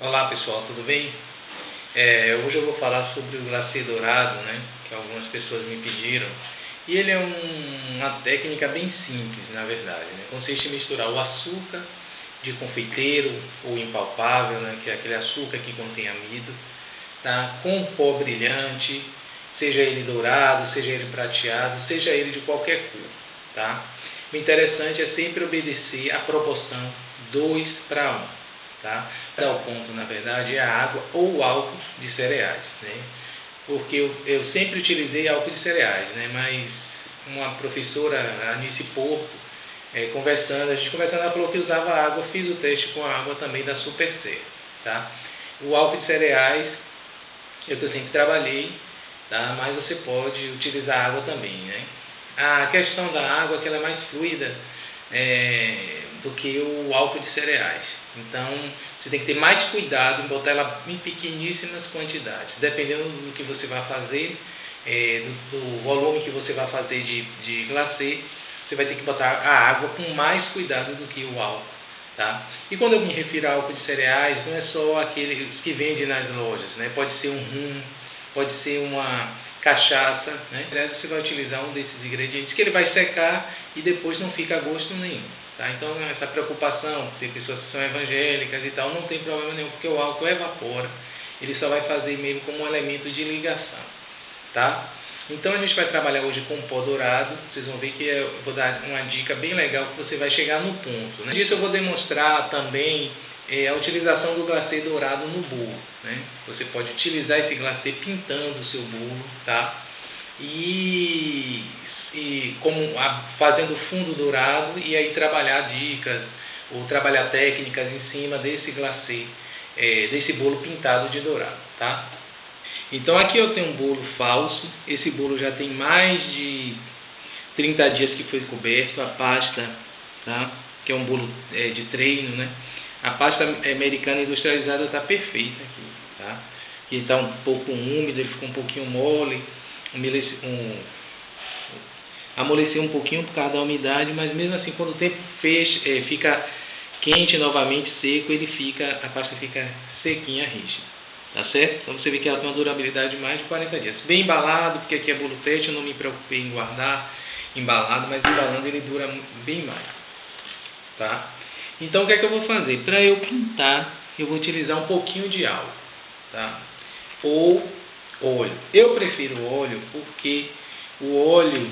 Olá pessoal, tudo bem? Hoje eu vou falar sobre o glacê dourado, né, que algumas pessoas me pediram. E ele é uma técnica bem simples, na verdade, né? Consiste em misturar o açúcar de confeiteiro ou impalpável, né, que é aquele açúcar que contém amido, tá, com pó brilhante, seja ele dourado, seja ele prateado, seja ele de qualquer cor. Tá? O interessante é sempre obedecer a proporção 2:1. Tá? O ponto, na verdade, é a água ou álcool de cereais, né? Porque eu sempre utilizei álcool de cereais, né? Mas uma professora, a Anice Porto, a gente conversando, ela falou que usava água. Fiz o teste com a água também da Supercer. Tá? O álcool de cereais eu sempre trabalhei, tá? Mas você pode utilizar água também, né? A questão da água é que ela é mais fluida do que o álcool de cereais. Então, você tem que ter mais cuidado em botar ela em pequeníssimas quantidades. Dependendo do que você vai fazer, do volume que você vai fazer de glacê, você vai ter que botar a água com mais cuidado do que o álcool. Tá? E quando eu me refiro a álcool de cereais, não é só aqueles que vendem nas lojas, né? Pode ser um rum, pode ser uma cachaça, né? Você vai utilizar um desses ingredientes que ele vai secar e depois não fica a gosto nenhum. Tá? Então, essa preocupação, tem pessoas que são evangélicas e tal, não tem problema nenhum, porque o álcool evapora, ele só vai fazer mesmo como um elemento de ligação. Tá? Então, a gente vai trabalhar hoje com pó dourado. Vocês vão ver que eu vou dar uma dica bem legal que você vai chegar no ponto. Né? Disso eu vou demonstrar também a utilização do glacê dourado no bolo. Né? Você pode utilizar esse glacê pintando o seu bolo, tá? E fazendo fundo dourado e aí trabalhar dicas ou trabalhar técnicas em cima desse glacê, desse bolo pintado de dourado, tá? Então aqui eu tenho um bolo falso. Esse bolo já tem mais de 30 dias que foi coberto. A pasta, tá? Que é um bolo de treino, né? A pasta americana industrializada está perfeita aqui, tá? Que está um pouco úmido, ele ficou um pouquinho mole, amoleceu um pouquinho por causa da umidade, mas mesmo assim, quando o tempo fica quente novamente, seco, a pasta fica sequinha, rígida. Tá certo? Então você vê que ela tem uma durabilidade de mais de 40 dias. Bem embalado, porque aqui é bolo teste, eu não me preocupei em guardar embalado, mas embalando ele dura bem mais. Tá? Então o que é que eu vou fazer? Para eu pintar, eu vou utilizar um pouquinho de álcool. Tá? Ou óleo. Eu prefiro o óleo porque o óleo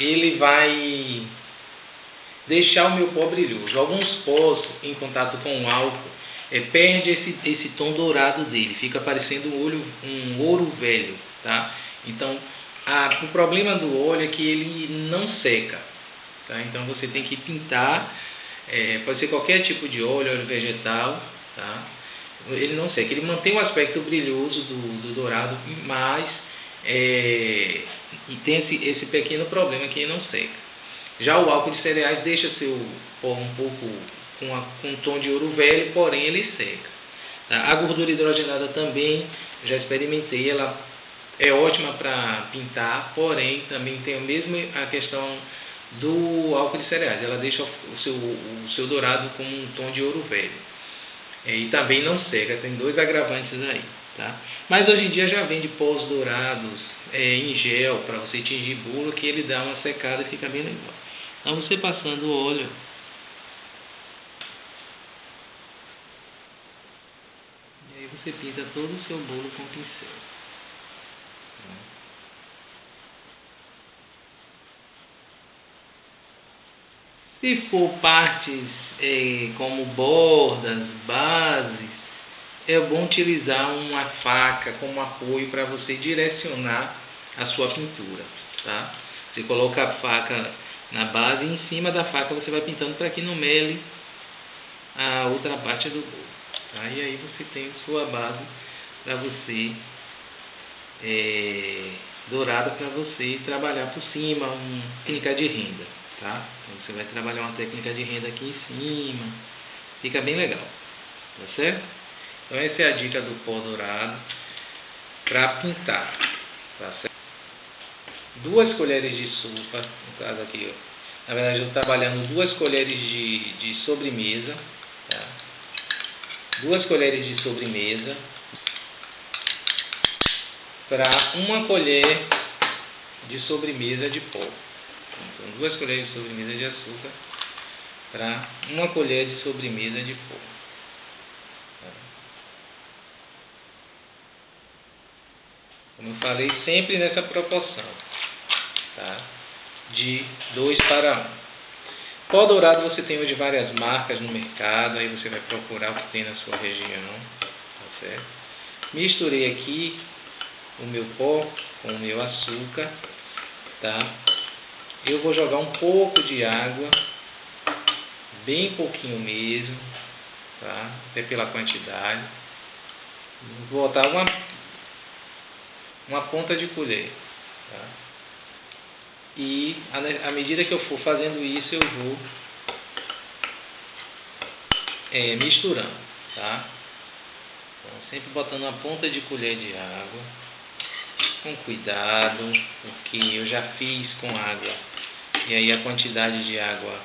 ele vai deixar o meu pó brilhoso. Alguns pós em contato com o álcool perde esse tom dourado dele, fica parecendo um ouro velho, tá? Então, o problema do óleo é que ele não seca, tá? Então você tem que pintar, pode ser qualquer tipo de óleo vegetal, tá? Ele não seca, ele mantém o aspecto brilhoso do dourado, mas e tem esse pequeno problema que ele não seca. Já o álcool de cereais deixa seu pó um pouco com um tom de ouro velho, porém ele seca. A gordura hidrogenada também, já experimentei, ela é ótima para pintar, porém também tem a questão do álcool de cereais, ela deixa o seu dourado com um tom de ouro velho. E também não seca, tem dois agravantes aí. Tá? Mas hoje em dia já vende pós dourados em gel para você tingir bolo, que ele dá uma secada e fica bem legal. Então você passando o óleo, e aí você pinta todo o seu bolo com pincel. Se for partes como bordas, bases, é bom utilizar uma faca como apoio para você direcionar a sua pintura. Tá? Você coloca a faca na base e em cima da faca você vai pintando para que não mele a outra parte do bolo. Tá? E aí você tem sua base para você, dourada, para você trabalhar por cima, uma técnica de renda. Tá? Então você vai trabalhar uma técnica de renda aqui em cima, fica bem legal. Tá certo? Então essa é a dica do pó dourado para pintar. Tá certo? 2 colheres de sopa, no caso aqui, Na verdade, eu estou trabalhando 2 colheres de sobremesa, tá? 2 colheres de sobremesa para 1 colher de sobremesa de pó. Então, 2 colheres de sobremesa de açúcar para 1 colher de sobremesa de pó. Como eu falei, sempre nessa proporção, tá? De 2 para 1. Pó dourado você tem hoje várias marcas no mercado, aí você vai procurar o que tem na sua região, tá certo? Misturei aqui o meu pó com o meu açúcar, tá? Eu vou jogar um pouco de água, bem pouquinho mesmo, tá? Até pela quantidade. Vou botar uma ponta de colher, tá? E à medida que eu for fazendo isso, eu vou misturando, tá? Então, sempre botando uma ponta de colher de água, com cuidado, porque eu já fiz com água, e aí a quantidade de água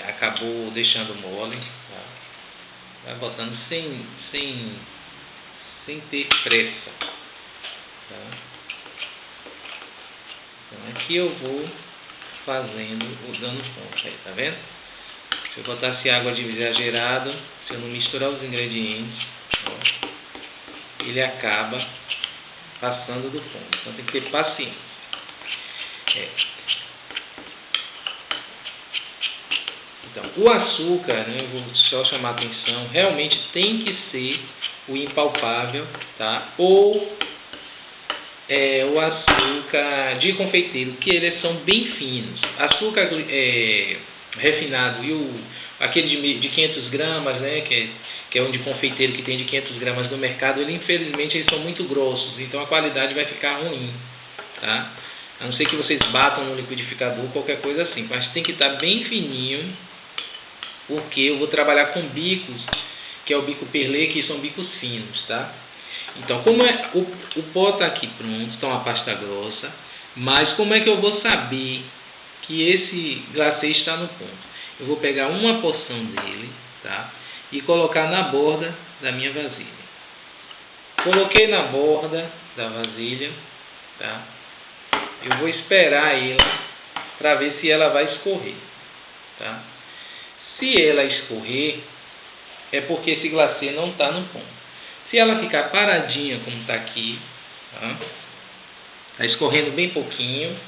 acabou deixando mole, tá? Vai botando sem ter pressa, tá? Então aqui eu vou fazendo, dando ponto aí, tá vendo? Se eu botasse água de exagerado, se eu não misturar os ingredientes, ó, ele acaba passando do ponto. Então tem que ter paciência. Então, o açúcar, né, eu vou só chamar a atenção, realmente tem que ser o impalpável, tá? Ou o açúcar de confeiteiro, que eles são bem finos. Açúcar refinado e aquele de 500 gramas, né, que é um de confeiteiro que tem de 500 gramas no mercado, infelizmente eles são muito grossos, então a qualidade vai ficar ruim, tá? A não ser que vocês batam no liquidificador, qualquer coisa assim, mas tem que estar bem fininho, porque eu vou trabalhar com bicos, que é o bico perlê, que são bicos finos, tá? Então, como o pó está aqui pronto, está uma pasta grossa, mas como é que eu vou saber que esse glacê está no ponto? Eu vou pegar uma porção dele, tá? E colocar na borda da minha vasilha. Coloquei na borda da vasilha, tá? Eu vou esperar ela para ver se ela vai escorrer, tá? Se ela escorrer, é porque esse glacê não está no ponto. Se ela ficar paradinha, como está aqui, tá? Está escorrendo bem pouquinho,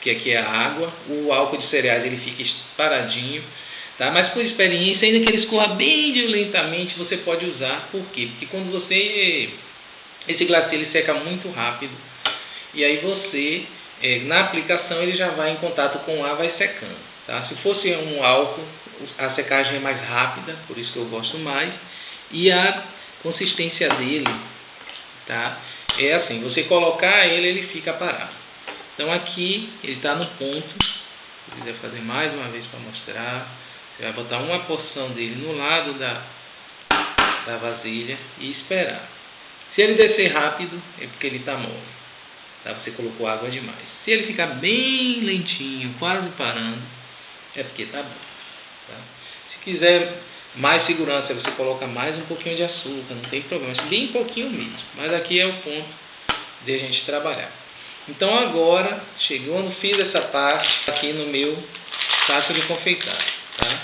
que aqui é a água, o álcool de cereais ele fica paradinho, tá? Mas por experiência, ainda que ele escorra bem violentamente, você pode usar. Por quê? Porque quando esse glacê ele seca muito rápido, e aí você, na aplicação, ele já vai em contato com o ar, vai secando, tá? Se fosse um álcool, a secagem é mais rápida, por isso que eu gosto mais, e a consistência dele, tá? É assim, você colocar ele fica parado. Então aqui ele está no ponto. Se quiser fazer mais uma vez para mostrar, você vai botar uma porção dele no lado da vasilha e esperar. Se ele descer rápido, é porque ele está mole, tá? Você colocou água demais. Se ele ficar bem lentinho, quase parando, é porque está bom, tá? Se quiser mais segurança, você coloca mais um pouquinho de açúcar, não tem problema, bem pouquinho mesmo. Mas aqui é o ponto de a gente trabalhar. Então agora, chegando, fiz essa parte aqui no meu saco de confeitar, tá?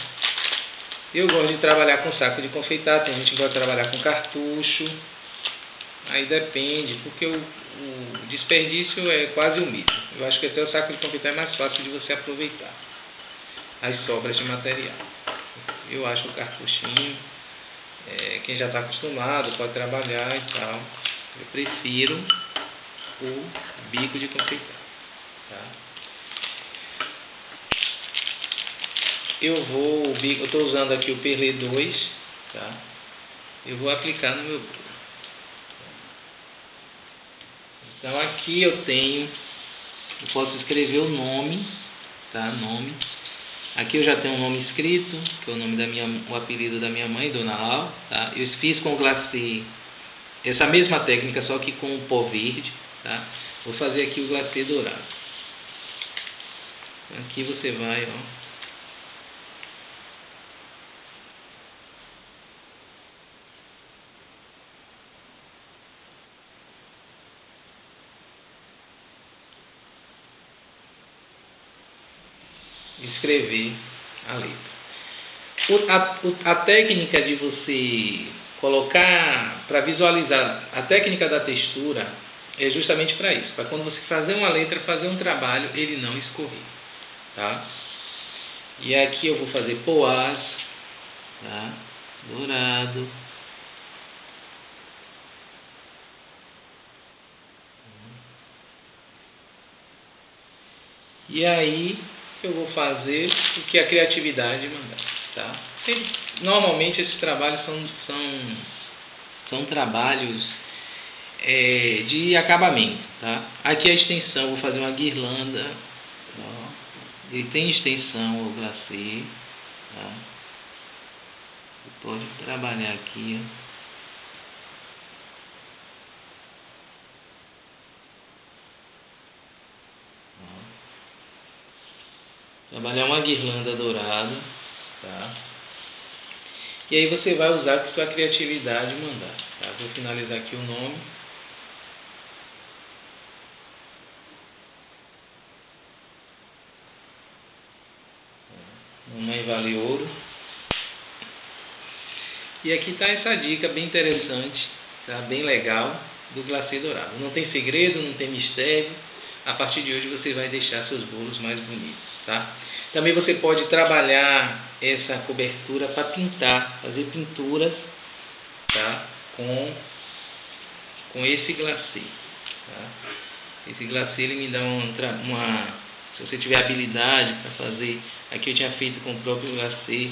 Eu gosto de trabalhar com saco de confeitar, tem gente que gosta de trabalhar com cartucho, aí depende, porque o desperdício é quase o mesmo. Eu acho que até o saco de confeitar é mais fácil de você aproveitar as sobras de material. Eu acho que o cartuchinho, quem já está acostumado pode trabalhar e tal. Eu prefiro o bico de confeitar, tá? Eu estou usando aqui o Perlê 2, tá? Eu vou aplicar no meu bolo. Então aqui eu posso escrever o nome, tá? Nome. Aqui eu já tenho um nome escrito, que é o nome o apelido da minha mãe, Dona Lau, tá? Eu fiz com glacê, essa mesma técnica, só que com o pó verde, tá? Vou fazer aqui o glacê dourado. Aqui você vai, ó. Escrever a letra. A técnica de você colocar, para visualizar a técnica da textura, é justamente para isso, para quando você fazer uma letra, fazer um trabalho, ele não escorrer, tá? E aqui eu vou fazer poás, tá? Dourado. E aí eu vou fazer o que a criatividade mandar, tá? Normalmente esses trabalhos são trabalhos de acabamento, tá? Aqui a extensão, vou fazer uma guirlanda, ó. Ele tem extensão, o glacê, tá? Você pode trabalhar aqui, ó. Trabalhar uma guirlanda dourada, tá? E aí você vai usar o que sua criatividade mandar, tá? Vou finalizar aqui o nome. Mamãe Vale Ouro. E aqui está essa dica bem interessante, tá? Bem legal, do glacê dourado. Não tem segredo, não tem mistério. A partir de hoje você vai deixar seus bolos mais bonitos, tá? Também você pode trabalhar essa cobertura para pintar, fazer pinturas, tá? Com esse glacê, tá? Esse glacê ele me dá se você tiver habilidade para fazer, aqui eu tinha feito com o próprio glacê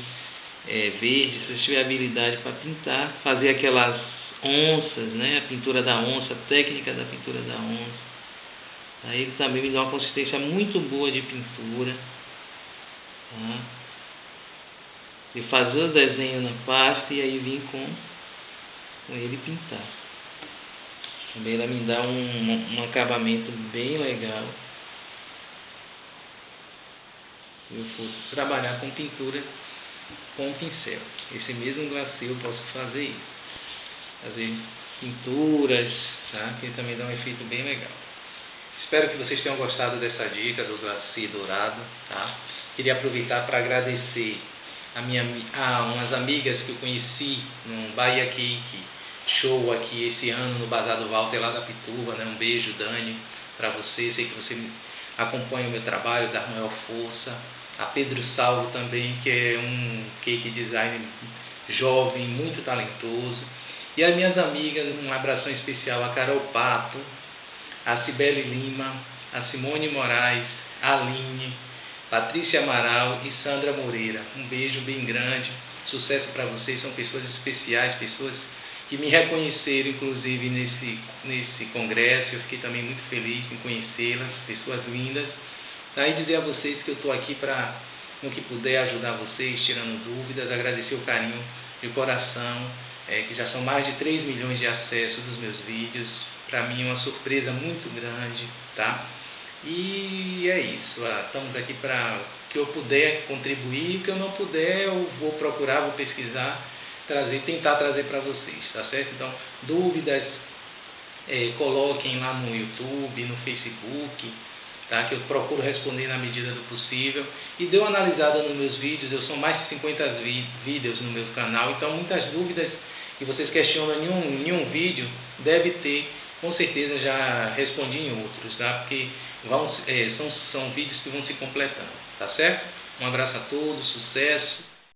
verde, se você tiver habilidade para pintar, fazer aquelas onças, né? A pintura da onça, a técnica da pintura da onça. Aí ele também me dá uma consistência muito boa de pintura, tá? E fazer o desenho na pasta e aí vir com ele pintar. Também ela me dá um acabamento bem legal. Eu vou trabalhar com pintura com pincel. Esse mesmo glacê eu posso fazer isso. Fazer pinturas, tá? Que também dá um efeito bem legal. Espero que vocês tenham gostado dessa dica do glacê dourado, tá? Queria aproveitar para agradecer umas amigas que eu conheci no Bahia Cake Show aqui esse ano no Bazar do Walter lá da Pituba, né? Um beijo, Dani, para você. Sei que você acompanha o meu trabalho, dá maior força. A Pedro Salvo também, que é um cake design jovem, muito talentoso. E as minhas amigas, um abração especial, a Carol Pato, a Cibele Lima, a Simone Moraes, a Aline, Patrícia Amaral e Sandra Moreira. Um beijo bem grande, sucesso para vocês, são pessoas especiais, pessoas que me reconheceram, inclusive, nesse congresso. Eu fiquei também muito feliz em conhecê-las, pessoas lindas. E dizer a vocês que eu estou aqui para, no que puder, ajudar vocês, tirando dúvidas, agradecer o carinho de coração, que já são mais de 3 milhões de acessos dos meus vídeos. Para mim é uma surpresa muito grande, tá? E é isso, estamos aqui para que eu puder contribuir, que eu não puder, eu vou procurar, vou pesquisar, tentar trazer para vocês, tá certo? Então, dúvidas, coloquem lá no YouTube, no Facebook, tá? Que eu procuro responder na medida do possível. E dê uma analisada nos meus vídeos, eu sou mais de 50 vídeos no meu canal, então muitas dúvidas que vocês questionam em um vídeo, deve ter, com certeza já respondi em outros, tá? Porque são vídeos que vão se completando, tá certo? Um abraço a todos, sucesso!